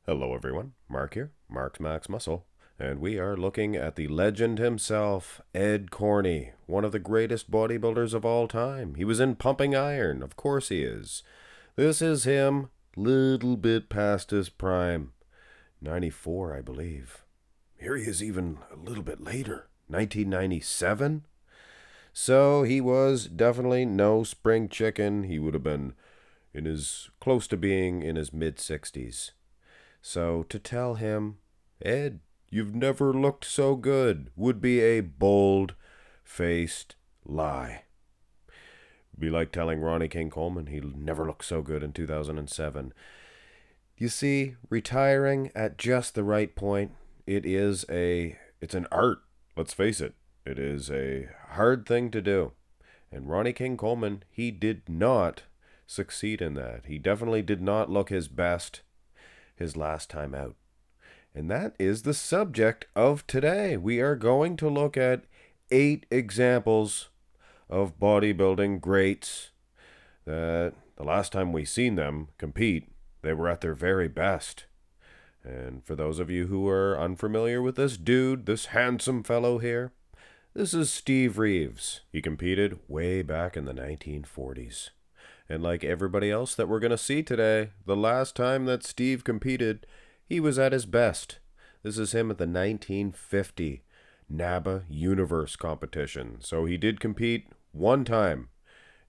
Hello everyone, Mark here, Mark's Max Muscle, and we are looking at the legend himself, Ed Corney, one of the greatest bodybuilders of all time. He was in Pumping Iron, of course he is. This is him, little bit past his prime, 94 I believe. Here he is even a little bit later, 1997. So he was definitely no spring chicken. He would have been close to being in his mid 60s. So to tell him, Ed, you've never looked so good, would be a bold-faced lie. Be like telling Ronnie King Coleman he never looked so good in 2007. You see, retiring at just the right point, it's an art, let's face it. It is a hard thing to do. And Ronnie King Coleman, he did not succeed in that. He definitely did not look his best his last time out. And that is the subject of today. We are going to look at 8 examples of bodybuilding greats that the last time we seen them compete, they were at their very best. And for those of you who are unfamiliar with this dude, this handsome fellow here, this is Steve Reeves. He competed way back in the 1940s. And like everybody else that we're going to see today, the last time that Steve competed, he was at his best. This is him at the 1950 NABBA Universe competition. So he did compete one time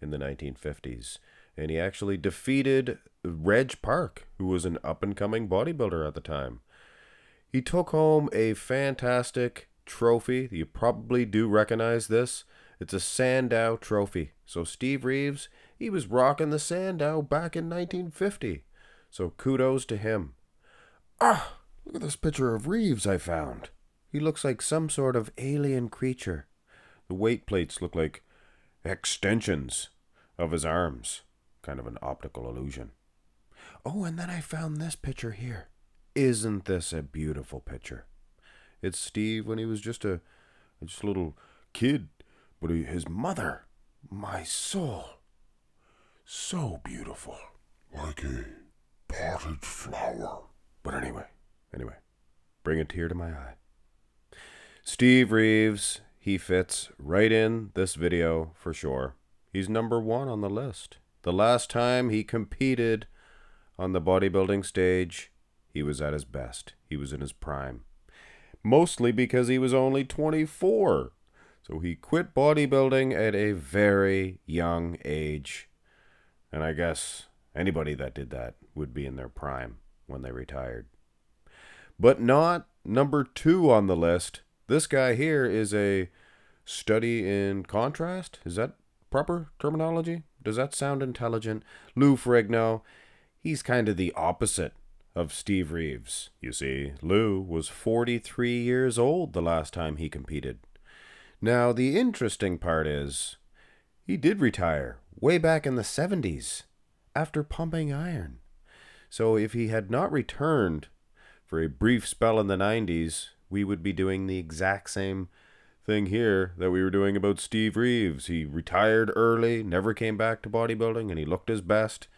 in the 1950s. And he actually defeated Reg Park, who was an up-and-coming bodybuilder at the time. He took home a fantastic trophy. You probably do recognize this. It's a Sandow trophy. So Steve Reeves, he was rocking the Sandow back in 1950. So kudos to him. Ah, look at this picture of Reeves I found. He looks like some sort of alien creature. The weight plates look like extensions of his arms. Kind of an optical illusion. Oh, and then I found this picture here. Isn't this a beautiful picture? It's Steve when he was just a little kid. But his mother, my soul, so beautiful. Like a potted flower. But anyway, bring a tear to my eye. Steve Reeves, he fits right in this video for sure. He's number 1 on the list. The last time he competed on the bodybuilding stage, he was at his best. He was in his prime. Mostly because he was only 24. So he quit bodybuilding at a very young age. And I guess anybody that did that would be in their prime when they retired. But not number 2 on the list. This guy here is a study in contrast. Is that proper terminology? Does that sound intelligent? Lou Ferrigno, he's kind of the opposite of Steve Reeves. You see, Lou was 43 years old the last time he competed. Now, the interesting part is, he did retire way back in the 70s after pumping iron. So if he had not returned for a brief spell in the 90s, we would be doing the exact same thing here that we were doing about Steve Reeves. He retired early, never came back to bodybuilding, and he looked his best,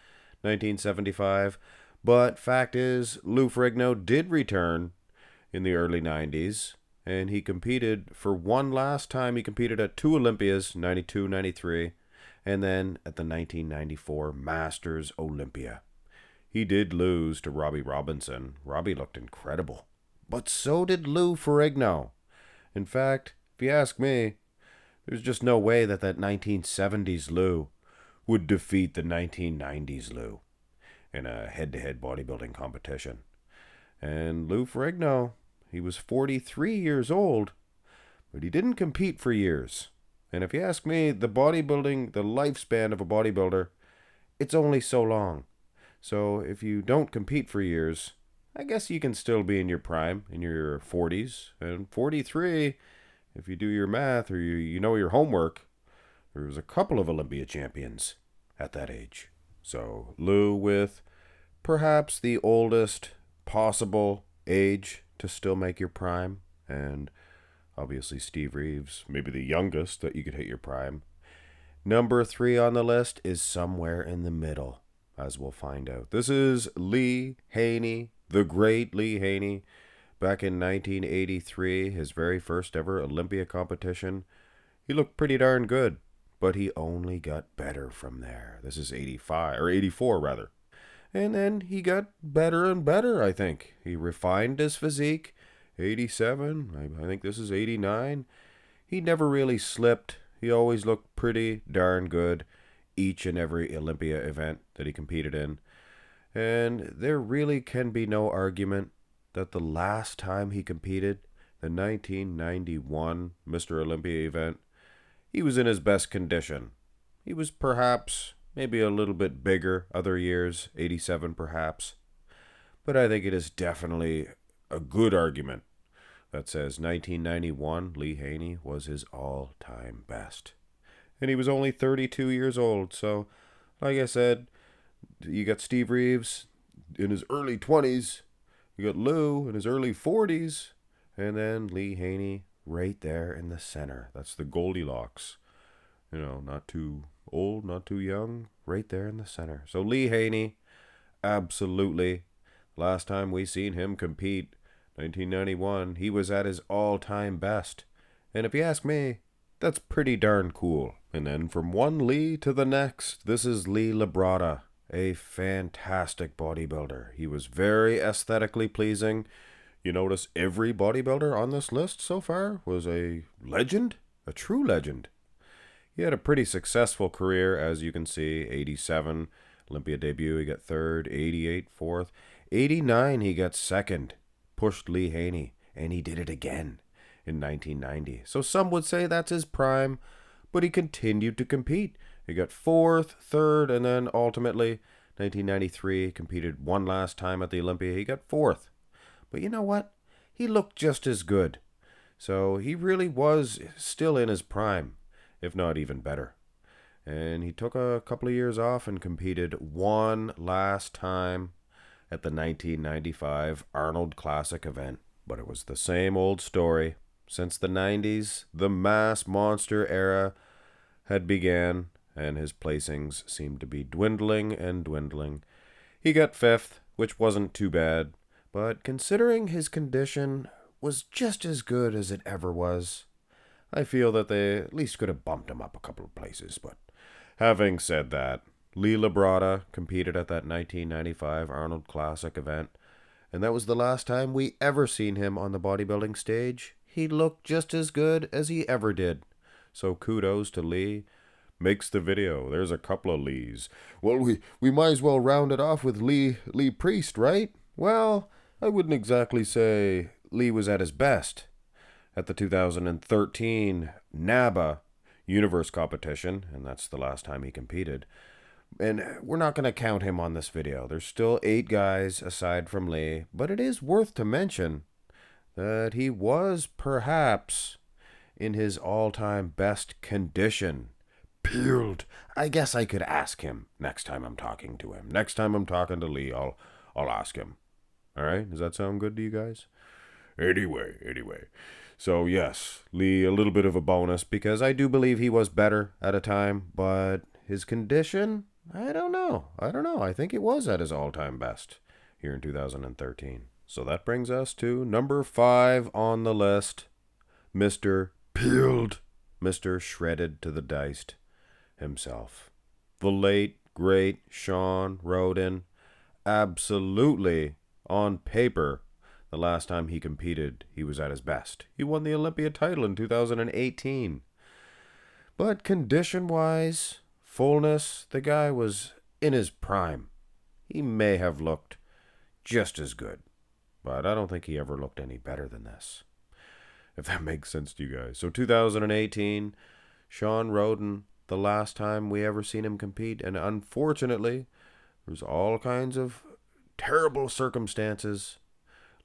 1975. But fact is, Lou Ferrigno did return in the early 90s. And he competed for one last time. He competed at 2 Olympias, 92, 93, and then at the 1994 Masters Olympia. He did lose to Robbie Robinson. Robbie looked incredible. But so did Lou Ferrigno. In fact, if you ask me, there's just no way that 1970s Lou would defeat the 1990s Lou in a head-to-head bodybuilding competition. And Lou Ferrigno, he was 43 years old, but he didn't compete for years. And if you ask me, the lifespan of a bodybuilder, it's only so long. So if you don't compete for years, I guess you can still be in your prime, in your 40s. And 43, if you do your math or you know your homework, there was a couple of Olympia champions at that age. So Lou with perhaps the oldest possible age to still make your prime, and obviously Steve Reeves, maybe the youngest that you could hit your prime. Number 3 on the list is somewhere in the middle, as we'll find out. This is Lee Haney the great Lee Haney, back in 1983, his very first ever Olympia competition. He looked pretty darn good, but he only got better from there. This is 85, or 84 rather. And then he got better and better, I think. He refined his physique. 87, I think this is 89. He never really slipped. He always looked pretty darn good each and every Olympia event that he competed in. And there really can be no argument that the last time he competed, the 1991 Mr. Olympia event, he was in his best condition. He was perhaps maybe a little bit bigger other years, 87 perhaps. But I think it is definitely a good argument that says 1991 Lee Haney was his all-time best. And he was only 32 years old, so like I said, you got Steve Reeves in his early 20s, you got Lou in his early 40s, and then Lee Haney right there in the center. That's the Goldilocks. You know, not too old, not too young, right there in the center. So Lee Haney, absolutely. Last time we seen him compete, 1991, he was at his all-time best. And if you ask me, that's pretty darn cool. And then from one Lee to the next, this is Lee Labrada, a fantastic bodybuilder. He was very aesthetically pleasing. You notice every bodybuilder on this list so far was a legend, a true legend. He had a pretty successful career, as you can see. 87, Olympia debut, he got third. 88, fourth. 89, he got second. Pushed Lee Haney, and he did it again in 1990. So some would say that's his prime, but he continued to compete. He got fourth, third, and then ultimately, 1993, competed one last time at the Olympia. He got fourth. But you know what? He looked just as good. So he really was still in his prime, if not even better. And he took a couple of years off and competed one last time at the 1995 Arnold Classic event. But it was the same old story. Since the 90s, the mass monster era had began, and his placings seemed to be dwindling and dwindling. He got fifth, which wasn't too bad, but considering his condition was just as good as it ever was, I feel that they at least could have bumped him up a couple of places. But having said that, Lee Labrada competed at that 1995 Arnold Classic event, and that was the last time we ever seen him on the bodybuilding stage. He looked just as good as he ever did. So kudos to Lee. Makes the video. There's a couple of Lees. Well, we might as well round it off with Lee Priest, right? Well, I wouldn't exactly say Lee was at his best. At the 2013 NABA Universe competition, and that's the last time he competed. And we're not going to count him on this video. There's still 8 guys aside from Lee, but it is worth to mention that he was perhaps in his all-time best condition. Peeled. I guess I could ask him next time I'm talking to him. Next time I'm talking to Lee, I'll ask him. All right? Does that sound good to you guys? Anyway. So yes, Lee, a little bit of a bonus because I do believe he was better at a time, but his condition, I don't know. I think it was at his all-time best here in 2013. So that brings us to number 5 on the list, Mr. Peeled, Mr. Shredded to the Diced himself. The late, great Sean Roden. Absolutely, on paper, the last time he competed, he was at his best. He won the Olympia title in 2018. But condition-wise, fullness, the guy was in his prime. He may have looked just as good, but I don't think he ever looked any better than this, if that makes sense to you guys. So 2018, Sean Roden, the last time we ever seen him compete, and unfortunately, there's all kinds of terrible circumstances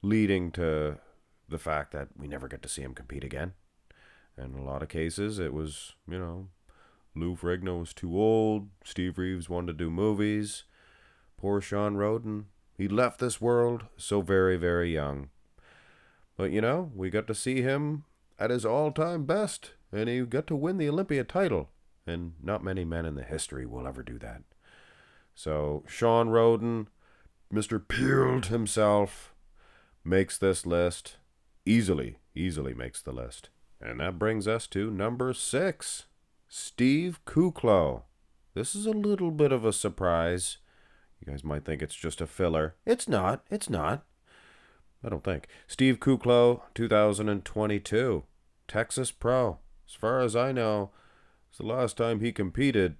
leading to the fact that we never get to see him compete again. And in a lot of cases, it was, Lou Ferrigno was too old, Steve Reeves wanted to do movies. Poor Sean Roden, he left this world so very, very young. But, we got to see him at his all-time best, and he got to win the Olympia title. And not many men in the history will ever do that. So, Sean Roden, Mr. Peeled himself makes this list. Easily makes the list. And that brings us to number 6, Steve Kuklo. This is a little bit of a surprise. You guys might think it's just a filler. It's not. I don't think. Steve Kuklo, 2022. Texas Pro. As far as I know, it's the last time he competed.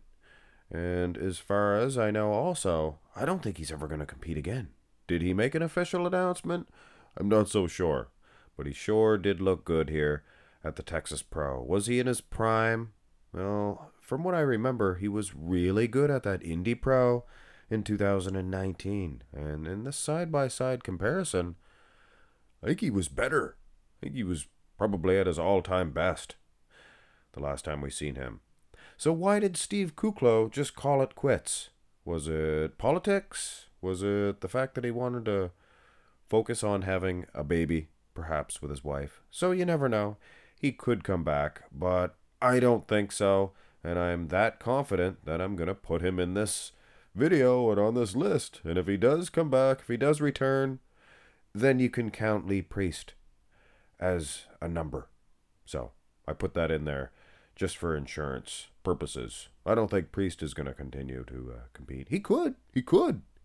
And as far as I know also, I don't think he's ever going to compete again. Did he make an official announcement? I'm not so sure. But he sure did look good here at the Texas Pro. Was he in his prime? Well, from what I remember, he was really good at that Indy Pro in 2019. And in the side-by-side comparison, I think he was better. I think he was probably at his all-time best the last time we seen him. So why did Steve Kuklo just call it quits? Was it politics? Was it the fact that he wanted to focus on having a baby, perhaps with his wife? So you never know. He could come back, but I don't think so. And I'm that confident that I'm going to put him in this video and on this list. And if he does come back, if he does return, then you can count Lee Priest as a number. So I put that in there just for insurance purposes. I don't think Priest is going to continue to compete. He could.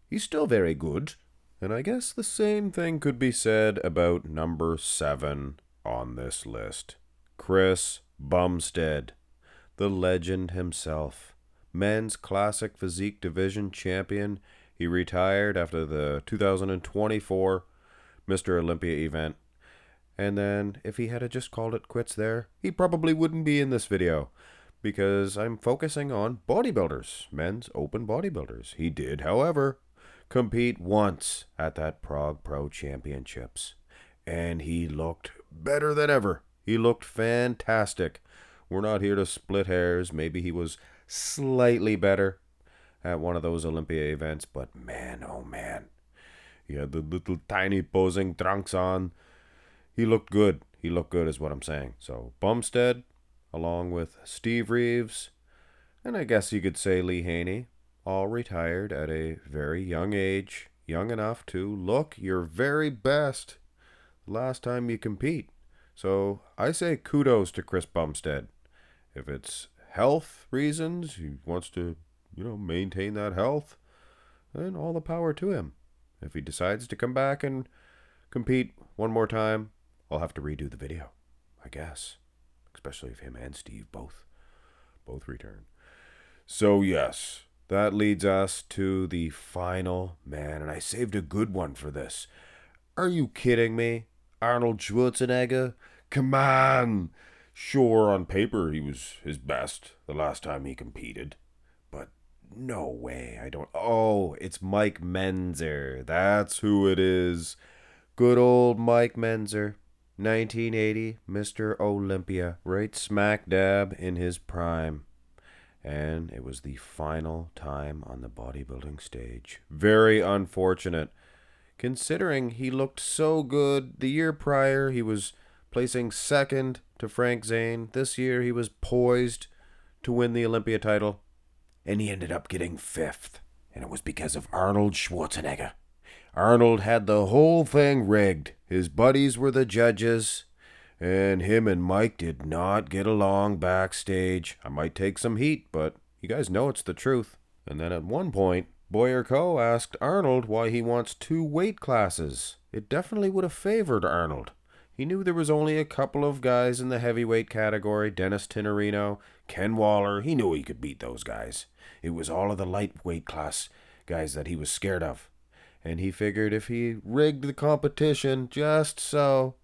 He's still very good. And I guess the same thing could be said about number 7 on this list. Chris Bumstead, the legend himself. Men's Classic Physique Division champion. He retired after the 2024 Mr. Olympia event. And then, if he had just called it quits there, he probably wouldn't be in this video. Because I'm focusing on bodybuilders, men's open bodybuilders. He did, however, compete once at that Prague Pro Championships. And he looked better than ever. He looked fantastic. We're not here to split hairs. Maybe he was slightly better at one of those Olympia events. But man, oh man. He had the little tiny posing trunks on. He looked good. He looked good is what I'm saying. So Bumstead, along with Steve Reeves, and I guess you could say Lee Haney, all retired at a very young age. Young enough to look your very best last time you compete. So I say kudos to Chris Bumstead. If it's health reasons, he wants to, maintain that health, then all the power to him. If he decides to come back and compete one more time, I'll have to redo the video, I guess. Especially if him and Steve both return. So yes, that leads us to the final man, and I saved a good one for this. Are you kidding me? Arnold Schwarzenegger? Come on! Sure, on paper he was his best the last time he competed. But no way, I don't... Oh, it's Mike Menzer. That's who it is. Good old Mike Menzer. 1980, Mr. Olympia. Right smack dab in his prime. And it was the final time on the bodybuilding stage. Very unfortunate. Considering he looked so good. The year prior, he was placing second to Frank Zane. This year, he was poised to win the Olympia title. And he ended up getting 5th. And it was because of Arnold Schwarzenegger. Arnold had the whole thing rigged. His buddies were the judges. And him and Mike did not get along backstage. I might take some heat, but you guys know it's the truth. And then at one point, Boyer Co. asked Arnold why he wants 2 weight classes. It definitely would have favored Arnold. He knew there was only a couple of guys in the heavyweight category, Dennis Tinerino, Ken Waller. He knew he could beat those guys. It was all of the lightweight class guys that he was scared of. And he figured if he rigged the competition just so,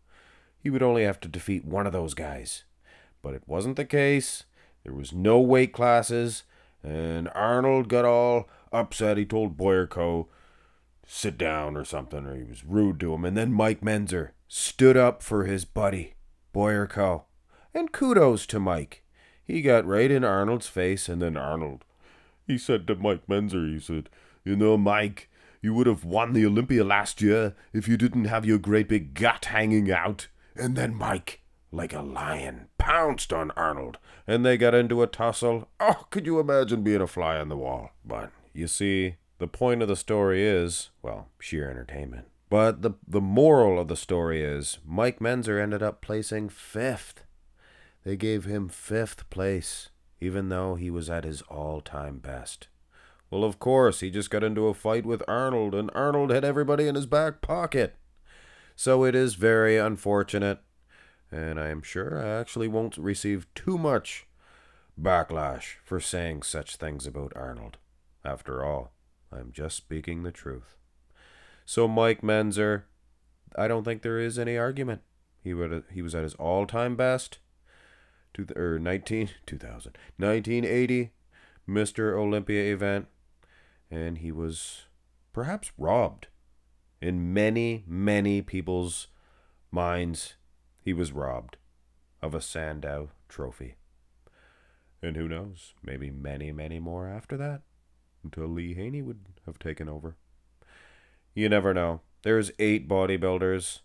he would only have to defeat one of those guys. But it wasn't the case. There was no weight classes, and Arnold got all upset. He told Boyer Co. sit down or something, or he was rude to him. And then Mike Menzer stood up for his buddy, Boyer Co. And kudos to Mike. He got right in Arnold's face, and then Arnold, he said to Mike Menzer, he said, Mike, you would have won the Olympia last year if you didn't have your great big gut hanging out. And then Mike, like a lion, pounced on Arnold, and they got into a tussle. Oh, could you imagine being a fly on the wall? But, you see, The point of the story is, well, sheer entertainment. But the moral of the story is Mike Menzer ended up placing fifth. They gave him fifth place, even though he was at his all-time best. Well, of course, he just got into a fight with Arnold, and Arnold had everybody in his back pocket. So it is very unfortunate, and I am sure I actually won't receive too much backlash for saying such things about Arnold. After all, I'm just speaking the truth. So Mike Menzer, I don't think there is any argument. He was at his all-time best. 1980 Mr. Olympia event, and he was perhaps robbed. In many, many people's minds, he was robbed of a Sandow trophy. And who knows, maybe many, many more after that, until Lee Haney would have taken over. You never know. There's 8 bodybuilders.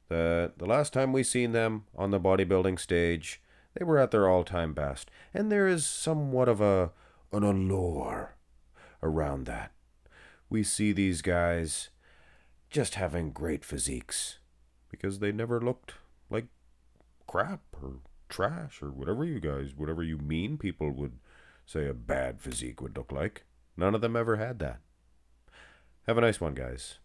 The last time we seen them on the bodybuilding stage, they were at their all-time best. And there is somewhat of an allure around that. We see these guys just having great physiques because they never looked like crap or trash or whatever you mean people would say a bad physique would look like. None of them ever had that. Have a nice one, guys.